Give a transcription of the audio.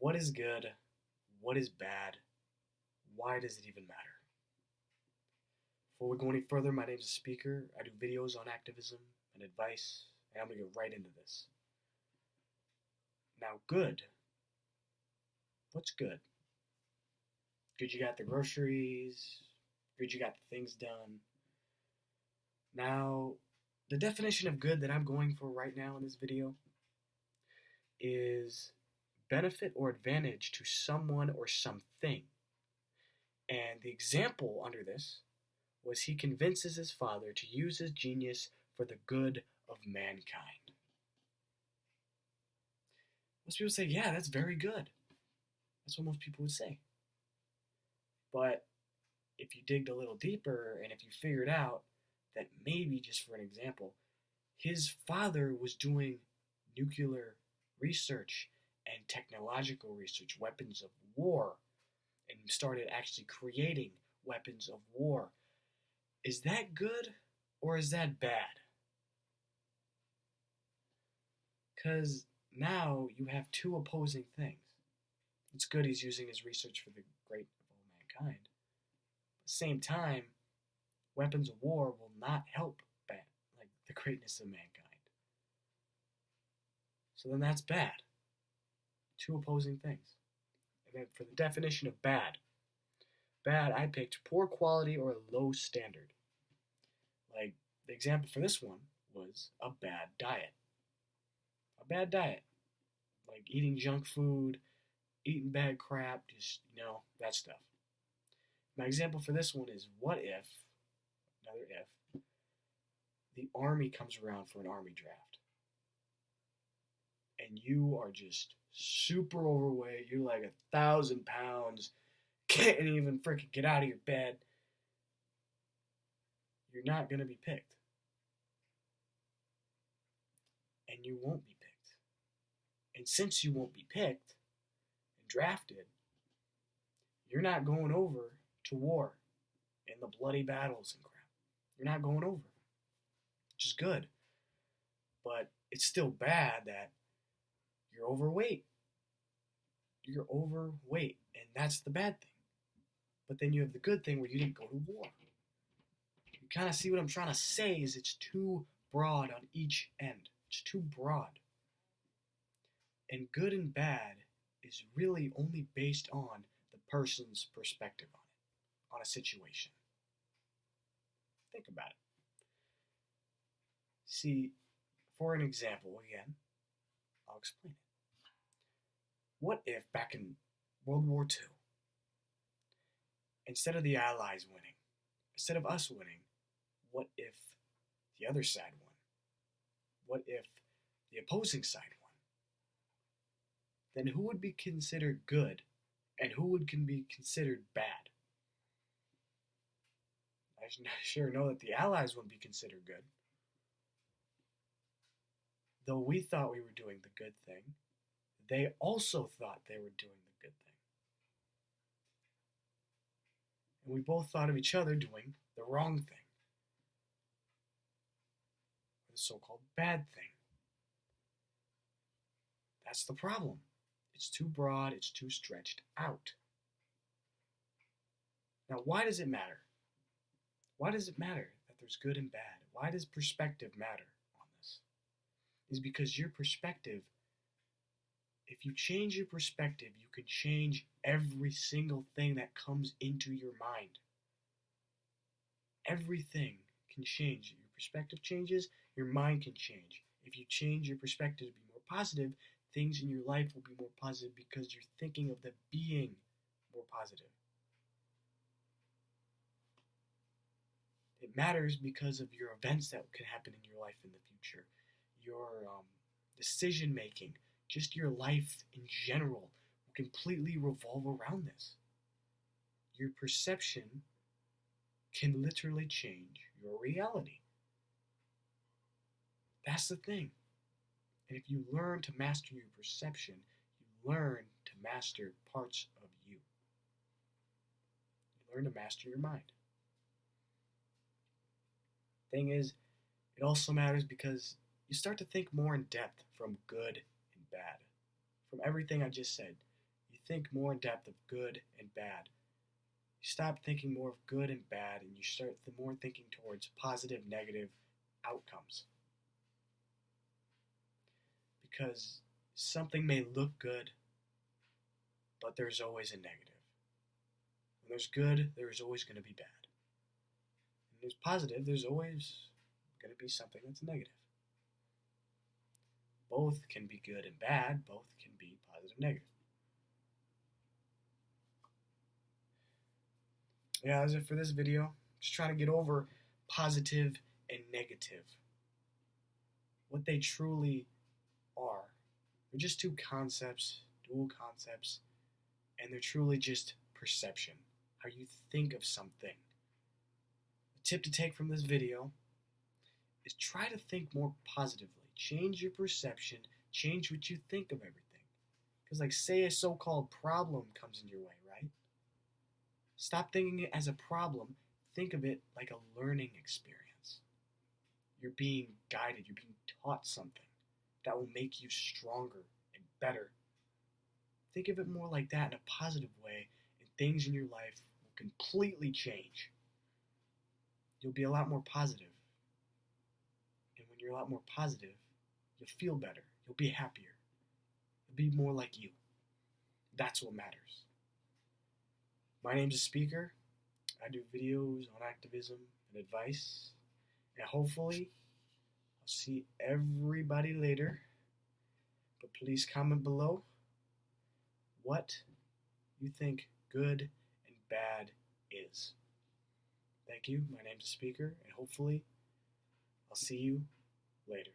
What is good? What is bad? Why does it even matter? Before we go any further, my name is Speaker. I do videos on activism and advice, and I'm going to get right into this. Now, good. What's good? Good you got the groceries. Good you got the things done. Now, the definition of good that I'm going for right now in this video is benefit or advantage to someone or something. And the example under this was he convinces his father to use his genius for the good of mankind. Most people say, yeah, that's very good. That's what most people would say. But if you digged a little deeper and if you figured out that maybe, just for an example, his father was doing nuclear research and technological research, weapons of war, and started actually creating weapons of war, is that good or is that bad? Because now you have two opposing things. It's good he's using his research for the great of all mankind. At the same time, weapons of war will not help the greatness of mankind. So then that's bad. Two opposing things. And then for the definition of bad, I picked poor quality or a low standard. Like, the example for this one was a bad diet. A bad diet. Like eating junk food, eating bad crap, just, that stuff. My example for this one is what if, another if, the army comes around for an army draft. And you are just super overweight. You're like 1,000 pounds. Can't even freaking get out of your bed. You're not going to be picked. And you won't be picked. And since you won't be picked and drafted, you're not going over to war in the bloody battles and crap. You're not going over. Which is good. But it's still bad that you're overweight. You're overweight, and that's the bad thing. But then you have the good thing where you didn't go to war. You kind of see what I'm trying to say is it's too broad on each end. It's too broad. And good and bad is really only based on the person's perspective on a situation. Think about it. See, for an example, again, I'll explain it. What if back in World War II, instead of the Allies winning, instead of us winning, what if the other side won? What if the opposing side won? Then who would be considered good and who would be considered bad? I sure know that the Allies wouldn't be considered good. Though we thought we were doing the good thing, they also thought they were doing the good thing. And we both thought of each other doing the wrong thing. The so-called bad thing. That's the problem. It's too broad, it's too stretched out. Now, why does it matter? Why does it matter that there's good and bad? Why does perspective matter on this? Is because your perspective, if you change your perspective, you can change every single thing that comes into your mind. Everything can change. Your perspective changes, your mind can change. If you change your perspective to be more positive, things in your life will be more positive because you're thinking of them being more positive. It matters because of your events that can happen in your life in the future. Your decision making, just your life in general, will completely revolve around this. Your perception can literally change your reality. That's the thing. And if you learn to master your perception, you learn to master parts of you. You learn to master your mind. Thing is, it also matters because you start to think more in depth from good and bad. From everything I just said, think more in depth of good and bad. You stop thinking more of good and bad, and you start more thinking towards positive, negative outcomes. Because something may look good, but there's always a negative. When there's good, there's always going to be bad. When there's positive, there's always going to be something that's negative. Both can be good and bad, both can be positive and negative. Yeah, that's it for this video. Just trying to get over positive and negative. What they truly are. They're just two concepts, dual concepts, and they're truly just perception. How you think of something. The tip to take from this video is try to think more positively. Change your perception, change what you think of everything. Because like say a so-called problem comes in your way, right? Stop thinking it as a problem. Think of it like a learning experience. You're being guided. You're being taught something that will make you stronger and better. Think of it more like that in a positive way, and things in your life will completely change. You'll be a lot more positive. And when you're a lot more positive, you'll feel better. You'll be happier. You'll be more like you. That's what matters. My name's a speaker. I do videos on activism and advice. And hopefully, I'll see everybody later. But please comment below what you think good and bad is. Thank you. My name's a speaker. And hopefully, I'll see you later.